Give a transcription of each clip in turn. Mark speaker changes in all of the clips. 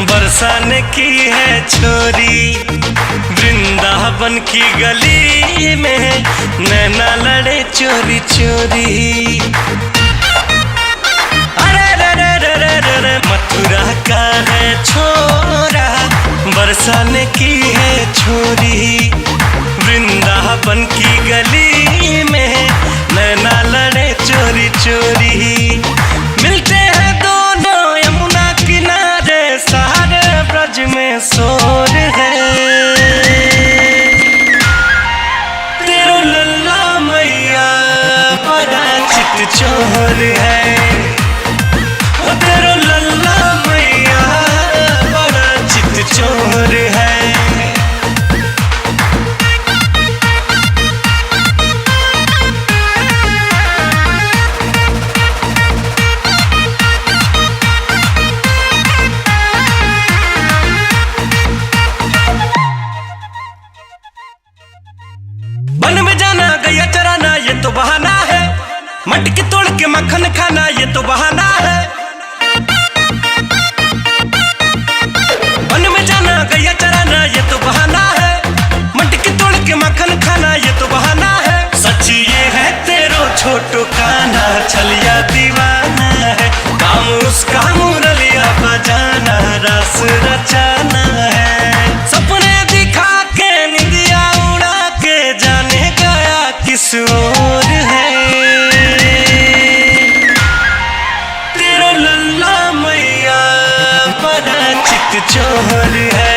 Speaker 1: बरसाने की है छोरी, वृंदावन की गली में नैना लड़े चोरी चोरी। अरे रे रे रे रे रे रे मथुरा का है छोरा, बरसाने की है छोरी, वृंदावन की गली में नैना लड़े चोरी चोरी। मिलते हैं दोनों यमुना किनारे, सारे ब्रज में शोर है। तेरो लल्ला मैया बड़ा चित चोर है, तेरो लल्ला मैया बड़ा चित चोर है। वन में जाना गैया चराना ये तो बहाना है, मटकी तोड़ के मक्खन खाना ये तो बहाना है। वन में जाना गैया चराना ये तो बहाना है, मटकी तोड़ के मक्खन खाना ये तो बहाना है। सच ये है तेरो छोटू काना छलिया दीवाना है, काम उसका मुरलिया बजाना रस रचाना है। सपने दिखा के निंदिया उड़ा के जाने गया किस ओर है। तेरो लल्ला मैया बड़ा चित चोर है,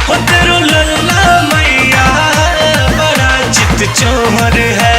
Speaker 1: ओ तेरो लल्ला मैया बड़ा चित चोर है।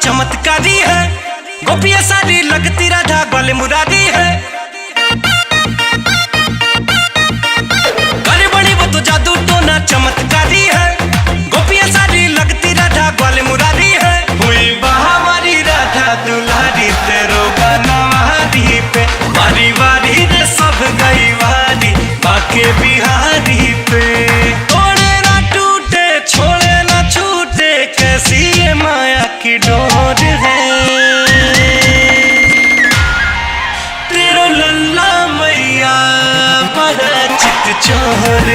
Speaker 1: चमत्कारी है गोपिया सारी लगती राधा बाल मुरारी है। अरे बड़ी वो तो जादू टोना चमत्कारी है, गोपिया सारी लगती राधा बाल मुरारी है। हुई बहावारी राधा दुलारी, तेरो गाना वारी पे वारी वारी रे सब गई वारी बाके बिहारी पे। तोड़े ना टूटे छोड़े ना छूटे, कैसी ये माया की डोर है। तेरो लल्ला मैया बड़ा चित चोर